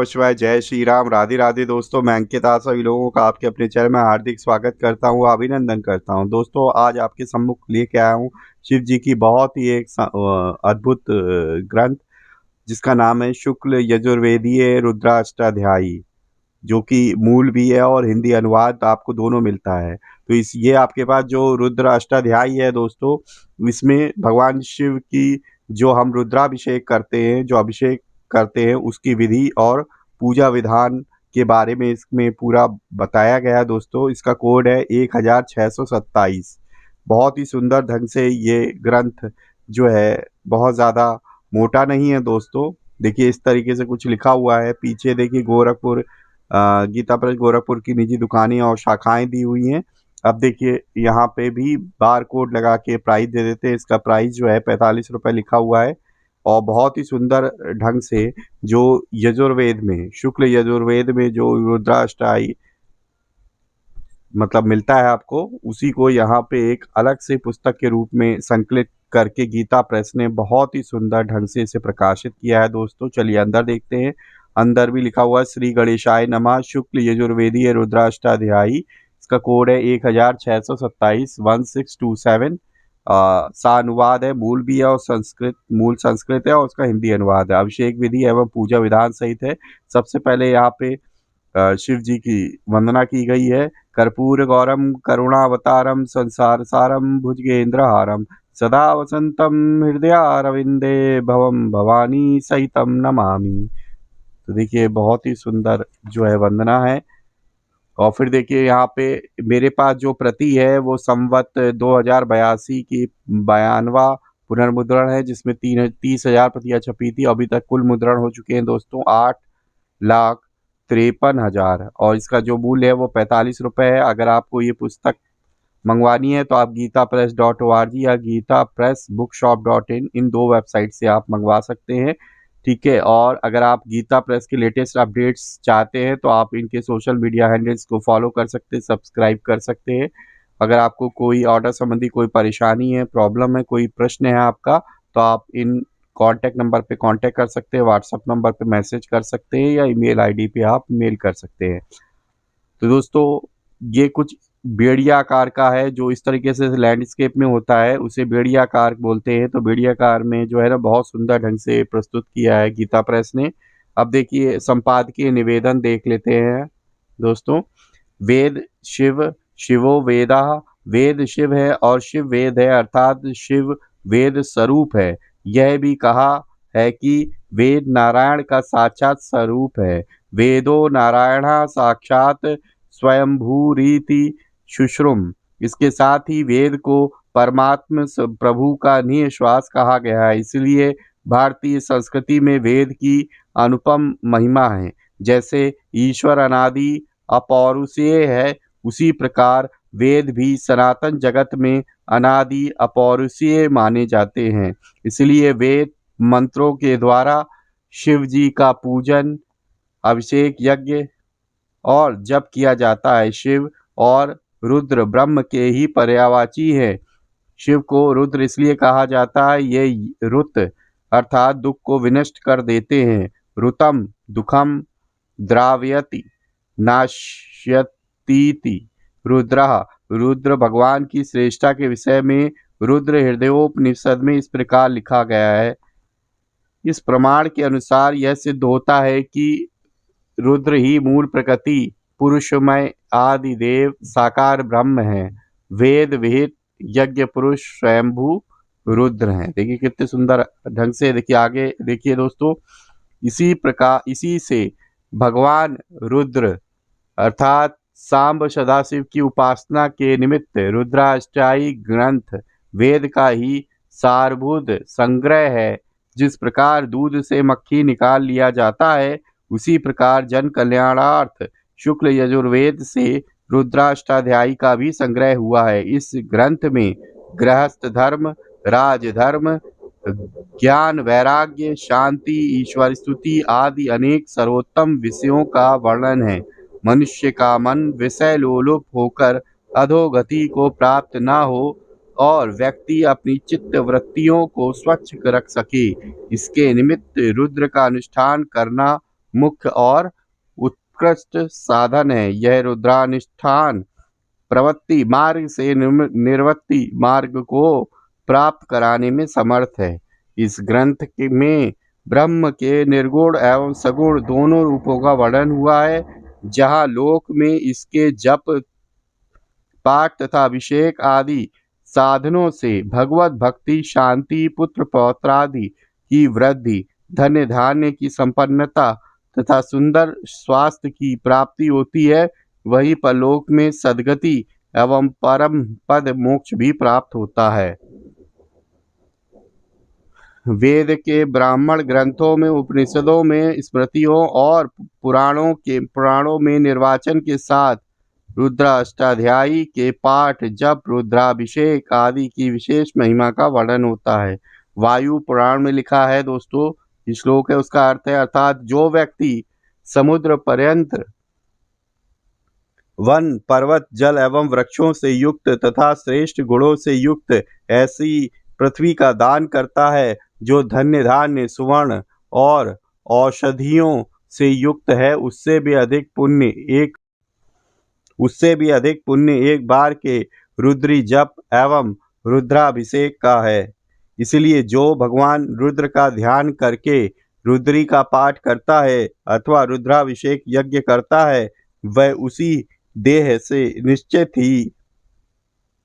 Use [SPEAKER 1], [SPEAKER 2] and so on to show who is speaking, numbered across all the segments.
[SPEAKER 1] शिवाय, जय श्री राम, राधे राधे दोस्तों। मैं अंकित आप सभी लोगों का आपके अपने चैनल में हार्दिक स्वागत करता हूँ, अभिनंदन करता हूँ। दोस्तों आज आपके सम्मुख लेके आया हूँ शिव जी की बहुत ही एक अद्भुत ग्रंथ, जिसका नाम है शुक्ल यजुर्वेदीय रुद्राष्टाध्यायी, जो कि मूल भी है और हिंदी अनुवाद आपको दोनों मिलता है। तो इस ये आपके पास जो रुद्र अष्टाध्यायी है दोस्तों, इसमें भगवान शिव की जो हम रुद्राभिषेक करते हैं, जो अभिषेक करते हैं, उसकी विधि और पूजा विधान के बारे में इसमें पूरा बताया गया है दोस्तों। इसका कोड है 1627। बहुत ही सुंदर ढंग से ये ग्रंथ जो है, बहुत ज़्यादा मोटा नहीं है दोस्तों। देखिए इस तरीके से कुछ लिखा हुआ है। पीछे देखिए गोरखपुर गीता प्रेस गोरखपुर की निजी दुकानें और शाखाएं दी हुई हैं। अब देखिए यहाँ पे भी बार कोड लगा के प्राइस दे देते हैं। इसका प्राइस जो है 45 रुपये लिखा हुआ है। और बहुत ही सुंदर ढंग से जो यजुर्वेद में, शुक्ल यजुर्वेद में जो रुद्राष्टक मतलब मिलता है आपको, उसी को यहाँ पे एक अलग से पुस्तक के रूप में संकलित करके गीता प्रेस ने बहुत ही सुंदर ढंग से इसे प्रकाशित किया है दोस्तों। चलिए अंदर देखते हैं। अंदर भी लिखा हुआ है श्री गणेशाय नमः शुक्ल यजुर्वेदीय रुद्राष्टाध्यायी। इसका कोड है 1627 1627। सा अनुवाद है, मूल भी है और मूल संस्कृत है और उसका हिंदी अनुवाद है। अभिषेक विधि एवं पूजा विधान सहित है। सबसे पहले यहाँ पे शिव जी की वंदना की गई है। कर्पूर गौरम करुणावतारम संसार सारम भुजगेंद्रहारम सदा वसंतम हृदयारविंदे भवम भवानी सहितम नमामि। तो देखिए बहुत ही सुंदर जो है वंदना है। और फिर देखिए यहाँ पे मेरे पास जो प्रति है वो संवत 2082 की 92वां पुनर्मुद्रण है, जिसमें 30,000 प्रतियां छपी थी। अभी तक कुल मुद्रण हो चुके हैं दोस्तों 8,53,000। और इसका जो मूल्य है वो 45 रुपये है। अगर आपको ये पुस्तक मंगवानी है तो आप gitapress.org या gitapressbookshop.in इन दो वेबसाइट से आप मंगवा सकते हैं, ठीक है। और अगर आप गीता प्रेस के लेटेस्ट अपडेट्स चाहते हैं तो आप इनके सोशल मीडिया हैंडल्स को फॉलो कर सकते हैं, सब्सक्राइब कर सकते हैं। अगर आपको कोई ऑर्डर संबंधी कोई परेशानी है, प्रॉब्लम है, कोई प्रश्न है आपका, तो आप इन कॉन्टैक्ट नंबर पे कांटेक्ट कर सकते हैं, व्हाट्सएप नंबर पे मैसेज कर सकते हैं या ईमेल आईडी पे आप मेल कर सकते हैं। तो दोस्तों ये कुछ बेड़िया आकार का है, जो इस तरीके से लैंडस्केप में होता है उसे बेड़िया आकार बोलते हैं। तो बेड़िया आकार में जो है ना बहुत सुंदर ढंग से प्रस्तुत किया है गीता प्रेस ने। अब देखिए संपादकीय निवेदन देख लेते हैं दोस्तों। वेद शिव शिवो वेदा, वेद शिव है और शिव वेद है, अर्थात शिव वेद स्वरूप है। यह भी कहा है कि वेद नारायण का साक्षात स्वरूप है। वेदो नारायण साक्षात स्वयंभूरीति शुश्रुम। इसके साथ ही वेद को परमात्म प्रभु का निःश्वास कहा गया है। इसलिए भारतीय संस्कृति में वेद की अनुपम महिमा है। जैसे ईश्वर अनादि अपौरुषेय है, उसी प्रकार वेद भी सनातन जगत में अनादि अपौरुषेय माने जाते हैं। इसलिए वेद मंत्रों के द्वारा शिव जी का पूजन, अभिषेक, यज्ञ और जप किया जाता है। शिव और रुद्र ब्रह्म के ही पर्यायवाची है। शिव को रुद्र इसलिए कहा जाता है, ये रुत अर्थात दुख को विनष्ट कर देते हैं। रुतम दुखम द्रावयति नाश्यतीति। रुद्रः रुद्र भगवान की श्रेष्ठता के विषय में रुद्र हृदयोपनिषद में इस प्रकार लिखा गया है। इस प्रमाण के अनुसार यह सिद्ध होता है कि रुद्र ही मूल प्रकृति पुरुषमय आदि देव साकार ब्रह्म है। वेद विहित यज्ञ पुरुष स्वयंभू रुद्र हैं। देखिए कितने सुंदर ढंग से, देखिए आगे देखिए दोस्तों। इसी प्रकार इसी से भगवान रुद्र अर्थात सांब सदाशिव की उपासना के निमित्त रुद्राष्टयायी ग्रंथ वेद का ही सारभूत संग्रह है। जिस प्रकार दूध से मक्खी निकाल लिया जाता है, उसी प्रकार जन कल्याणार्थ शुक्ल यजुर्वेद से रुद्राष्टाध्यायी का भी संग्रह हुआ है। इस ग्रंथ में गृहस्थ धर्म, राजधर्म, ज्ञान, वैराग्य, शांति, ईश्वर स्तुति आदि अनेक सर्वोत्तम विषयों का वर्णन है। मनुष्य का मन विषय लोलुप होकर अधोगति को प्राप्त न हो और व्यक्ति अपनी चित्त वृत्तियों को स्वच्छ रख सके, इसके निमित्त रुद्र का अनुष्ठान करना मुख्य और उत्कृष्ट साधन है। यह रुद्रानुष्ठान प्रवृत्ति मार्ग से निवृत्ति मार्ग को प्राप्त कराने में समर्थ है। इस ग्रंथ में ब्रह्म के निर्गुण एवं सगुण दोनों रूपों का वर्णन हुआ है। जहाँ लोक में इसके जप पाठ तथा अभिषेक आदि साधनों से भगवत भक्ति, शांति, पुत्र पौत्रादि की वृद्धि, धन्य धान्य की संपन्नता तथा सुंदर स्वास्थ्य की प्राप्ति होती है, वहीं परलोक में सद्गति एवं परम पद मोक्ष भी प्राप्त होता है। वेद के ब्राह्मण ग्रंथों में, उपनिषदों में, स्मृतियों और पुराणों में निर्वाचन के साथ रुद्राष्टाध्यायी के पाठ, जप, रुद्राभिषेक आदि की विशेष महिमा का वर्णन होता है। वायु पुराण में लिखा है दोस्तों, श्लोक है, उसका अर्थ है अर्थात जो व्यक्ति समुद्र पर्यंत वन, पर्वत, जल एवं वृक्षों से युक्त तथा श्रेष्ठ गुणों से युक्त ऐसी पृथ्वी का दान करता है, जो धन्य धान्य, सुवर्ण और औषधियों से युक्त है, उससे भी अधिक पुण्य एक बार के रुद्री जप एवं रुद्राभिषेक का है। इसलिए जो भगवान रुद्र का ध्यान करके रुद्री का पाठ करता है अथवा रुद्राभिषेक यज्ञ करता है, वह उसी देह से निश्चित ही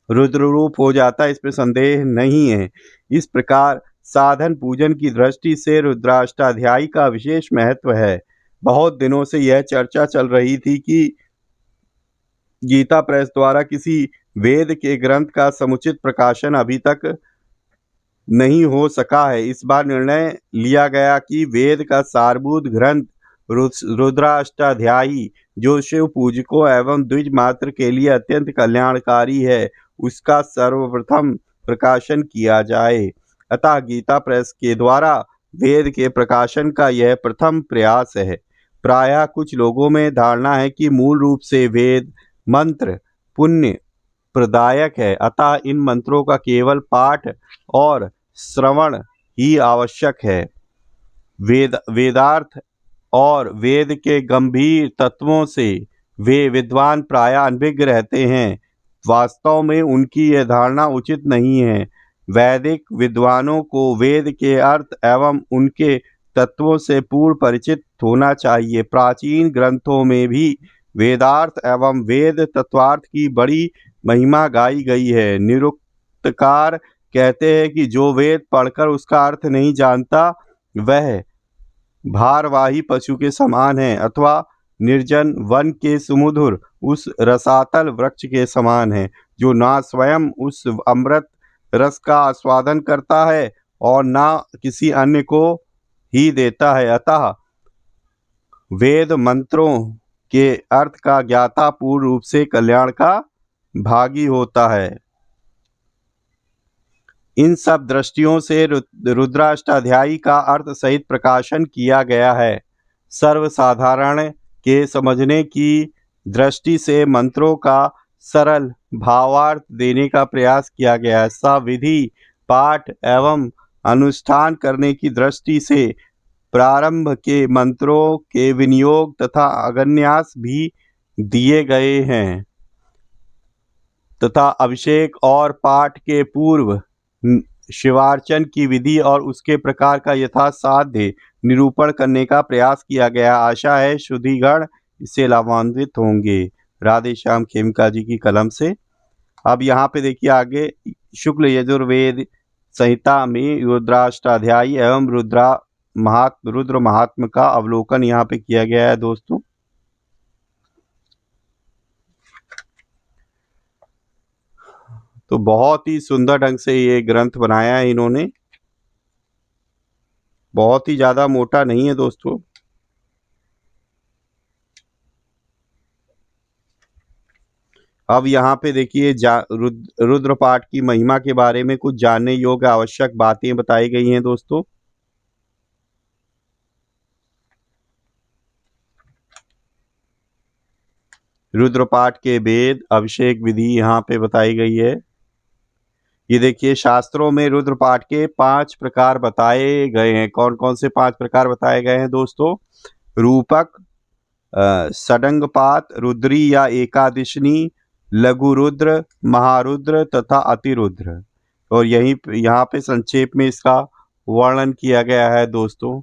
[SPEAKER 1] रुद्र रूप हो जाता है, इसमें संदेह नहीं है। इस प्रकार साधन पूजन की दृष्टि से रुद्राष्टाध्यायी का विशेष महत्व है। बहुत दिनों से यह चर्चा चल रही थी कि गीता प्रेस द्वारा किसी वेद के ग्रंथ का समुचित प्रकाशन अभी तक नहीं हो सका है। इस बार निर्णय लिया गया कि वेद का सारभूत ग्रंथ रुद्राष्टाध्यायी, जो शिव पूजकों एवं द्विज मात्र के लिए अत्यंत कल्याणकारी है, उसका सर्वप्रथम प्रकाशन किया जाए। अतः गीता प्रेस के द्वारा वेद के प्रकाशन का यह प्रथम प्रयास है। प्रायः कुछ लोगों में धारणा है कि मूल रूप से वेद मंत्र पुण्य प्रदायक है, अतः इन मंत्रों का केवल पाठ और श्रवण ही आवश्यक है। वेदार्थ और वेद के गंभीर तत्वों से वे विद्वान प्रायः अनभिज्ञ रहते हैं। वास्तव में उनकी यह धारणा उचित नहीं है। वैदिक विद्वानों को वेद के अर्थ एवं उनके तत्वों से पूर्ण परिचित होना चाहिए। प्राचीन ग्रंथों में भी वेदार्थ एवं वेद तत्वार्थ की बड़ी महिमा गाई गई है। निरुक्तकार कहते हैं कि जो वेद पढ़कर उसका अर्थ नहीं जानता, वह भारवाही पशु के समान है अथवा निर्जन वन के सुमधुर उस रसातल वृक्ष के समान है, जो ना स्वयं उस अमृत रस का आस्वादन करता है और ना किसी अन्य को ही देता है। अतः वेद मंत्रों के अर्थ का ज्ञाता पूर्ण रूप से कल्याण का भागी होता है। इन सब दृष्टियों से रुद्राष्टाध्यायी का अर्थ सहित प्रकाशन किया गया है। सर्वसाधारण के समझने की दृष्टि से मंत्रों का सरल भावार्थ देने का प्रयास किया गया है। सविधि पाठ एवं अनुष्ठान करने की दृष्टि से प्रारंभ के मंत्रों के विनियोग तथा अगन्यास भी दिए गए हैं तथा अभिषेक और पाठ के पूर्व शिवार्चन की विधि और उसके प्रकार का यथासाध्य निरूपण करने का प्रयास किया गया। आशा है शुद्धिगण इससे लाभान्वित होंगे। राधे श्याम खेमका जी की कलम से। अब यहाँ पे देखिए आगे शुक्ल यजुर्वेद संहिता में रुद्राष्टाध्यायी एवं रुद्र महात्म का अवलोकन यहाँ पे किया गया है दोस्तों। तो बहुत ही सुंदर ढंग से ये ग्रंथ बनाया है इन्होंने, बहुत ही ज्यादा मोटा नहीं है दोस्तों। अब यहाँ पे देखिए रुद्र पाठ की महिमा के बारे में कुछ जानने योग्य आवश्यक बातें बताई गई हैं दोस्तों। रुद्र पाठ के वेद अभिषेक विधि यहाँ पे बताई गई है। ये देखिए शास्त्रों में रुद्र पाठ के 5 प्रकार बताए गए हैं। कौन कौन से 5 प्रकार बताए गए हैं दोस्तों? रूपक, षडंगपात, रुद्री या एकादशिनी, लघु रुद्र, महारुद्र तथा अतिरुद्र। और यहाँ पे संक्षेप में इसका वर्णन किया गया है दोस्तों।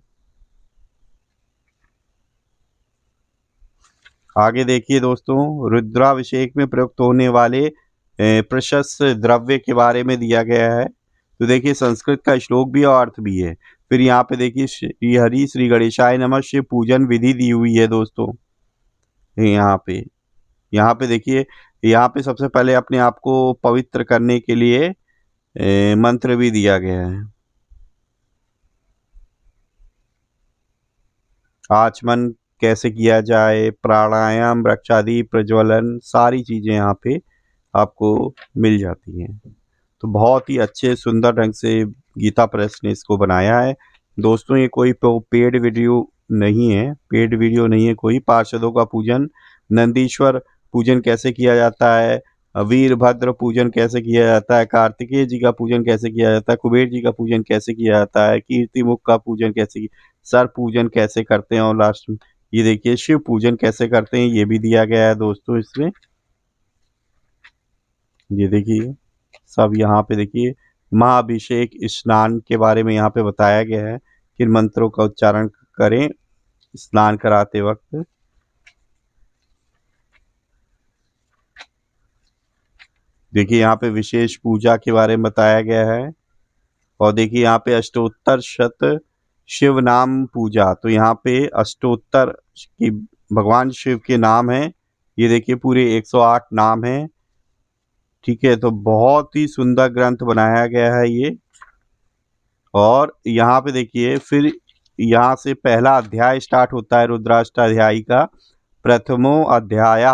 [SPEAKER 1] आगे देखिए दोस्तों, रुद्राभिषेक में प्रयुक्त होने वाले प्रशस्त द्रव्य के बारे में दिया गया है। तो देखिए संस्कृत का श्लोक भी और अर्थ भी है। फिर यहाँ पे देखिए श्री हरि श्री गणेशाय नमः शिव पूजन विधि दी हुई है दोस्तों। यहाँ पे देखिए, यहाँ पे सबसे पहले अपने आप को पवित्र करने के लिए मंत्र भी दिया गया है। आचमन कैसे किया जाए, प्राणायाम, वृक्षादि प्रज्वलन, सारी चीजें यहाँ पे आपको मिल जाती हैं। तो बहुत ही अच्छे सुंदर ढंग से गीता प्रेस ने इसको बनाया है दोस्तों। ये कोई पेड वीडियो नहीं है, कोई। पार्षदों का पूजन, नंदीश्वर पूजन कैसे किया जाता है, वीरभद्र पूजन कैसे किया जाता है, कार्तिकेय जी का पूजन कैसे किया जाता है, कुबेर जी का पूजन कैसे किया जाता है, कीर्तिमुख का पूजन कैसे, सर पूजन कैसे करते हैं, और लास्ट में ये देखिए शिव पूजन कैसे करते हैं, ये भी दिया गया है दोस्तों इसमें। ये देखिए सब यहाँ पे देखिए महाअभिषेक स्नान के बारे में यहाँ पे बताया गया है, किन मंत्रों का उच्चारण करें स्नान कराते वक्त। देखिए यहाँ पे विशेष पूजा के बारे में बताया गया है। और देखिए यहाँ पे अष्टोत्तर शत शिव नाम पूजा, तो यहाँ पे अष्टोत्तर की भगवान शिव के नाम है। ये देखिए पूरे 108 नाम है। ठीक है, तो बहुत ही सुंदर ग्रंथ बनाया गया है ये। और यहाँ पे देखिए फिर यहाँ से पहला अध्याय स्टार्ट होता है रुद्राष्टाध्यायी का, प्रथमो अध्याय।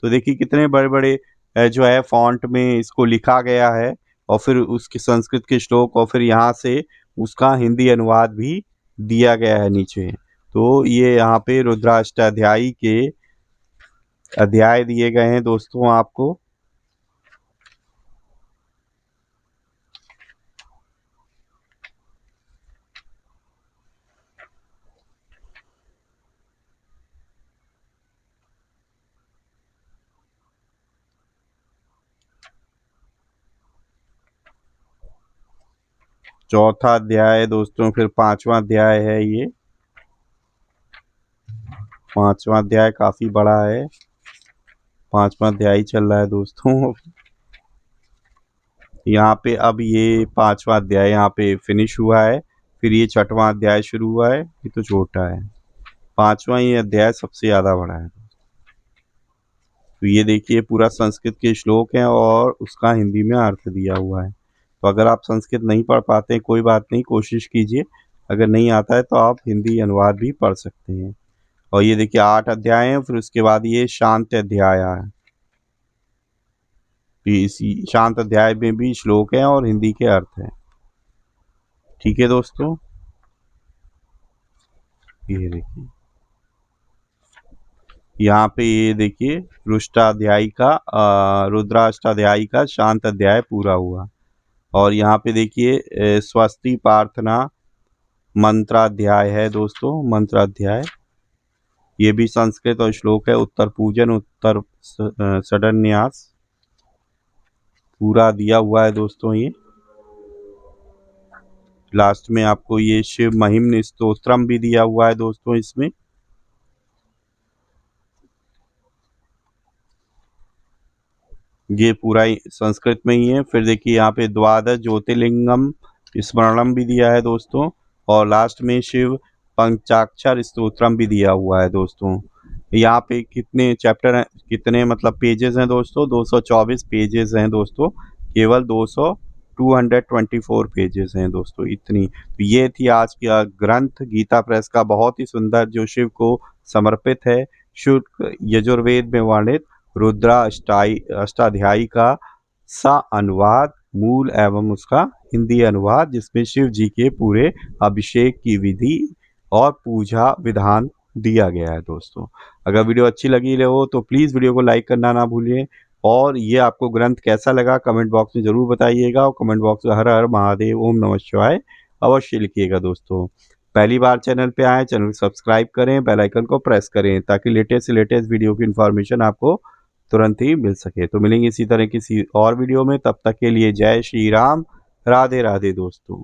[SPEAKER 1] तो देखिए कितने बड़े बड़े जो है फॉन्ट में इसको लिखा गया है, और फिर उसके संस्कृत के श्लोक, और फिर यहाँ से उसका हिंदी अनुवाद भी दिया गया है नीचे। तो ये यहाँ पे रुद्राष्टाध्यायी के अध्याय दिए गए हैं दोस्तों आपको। चौथा अध्याय दोस्तों, फिर पांचवा अध्याय है ये। पांचवा अध्याय काफी बड़ा है, पांचवा अध्याय ही चल रहा है दोस्तों। यहाँ पे अब ये पांचवा अध्याय यहाँ पे फिनिश हुआ है, फिर ये छठवां अध्याय शुरू हुआ है। ये तो छोटा है, पांचवा ये अध्याय सबसे ज्यादा बड़ा है। तो ये देखिए पूरा संस्कृत के श्लोक हैं और उसका हिंदी में अर्थ दिया हुआ है। तो अगर आप संस्कृत नहीं पढ़ पाते हैं कोई बात नहीं, कोशिश कीजिए। अगर नहीं आता है तो आप हिंदी अनुवाद भी पढ़ सकते हैं। और ये देखिए 8 अध्याय हैं, फिर उसके बाद ये शांत अध्याय है। इसी शांत अध्याय में भी श्लोक है और हिंदी के अर्थ है। ठीक है दोस्तों, ये देखिए यहाँ पे ये देखिए रुद्राष्टाध्यायी का शांत अध्याय पूरा हुआ। और यहाँ पे देखिए स्वस्ति प्रार्थना मंत्राध्याय है दोस्तों, मंत्राध्याय। ये भी संस्कृत और श्लोक है। उत्तर पूजन, उत्तर षडन्यास पूरा दिया हुआ है दोस्तों। ये लास्ट में आपको ये शिव महिम स्तोत्रम भी दिया हुआ है दोस्तों इसमें। ये पूरा संस्कृत में ही है। फिर देखिए यहाँ पे द्वादश ज्योतिर्लिंगम स्मरणम भी दिया है दोस्तों, और लास्ट में शिव पंचाक्षर स्तोत्रम भी दिया हुआ है दोस्तों। यहाँ पे कितने चैप्टर हैं, कितने मतलब पेजेस हैं दोस्तों, 224 पेजेस हैं दोस्तों। केवल 224 पेजेस हैं दोस्तों, इतनी। तो ये थी आज की ग्रंथ गीता प्रेस का, बहुत ही सुंदर, जो शिव को समर्पित है। शुक्ल यजुर्वेद में वर्णित अष्टाध्यायी का सा अनुवाद, मूल एवं उसका हिंदी अनुवाद, जिसमें शिव जी के पूरे अभिषेक की विधि और पूजा विधान दिया गया है दोस्तों। अगर वीडियो अच्छी लगी हो तो प्लीज़ वीडियो को लाइक करना ना भूलिए। और ये आपको ग्रंथ कैसा लगा कमेंट बॉक्स में ज़रूर बताइएगा। और कमेंट बॉक्स में हर हर महादेव, ओम नमः शिवाय अवश्य लिखिएगा दोस्तों। पहली बार चैनल पे आए, चैनल को सब्सक्राइब करें, बेल आइकन को प्रेस करें ताकि लेटेस्ट से लेटेस्ट वीडियो की इन्फॉर्मेशन आपको तुरंत ही मिल सके। तो मिलेंगे इसी तरह किसी और वीडियो में, तब तक के लिए जय श्री राम, राधे राधे दोस्तों।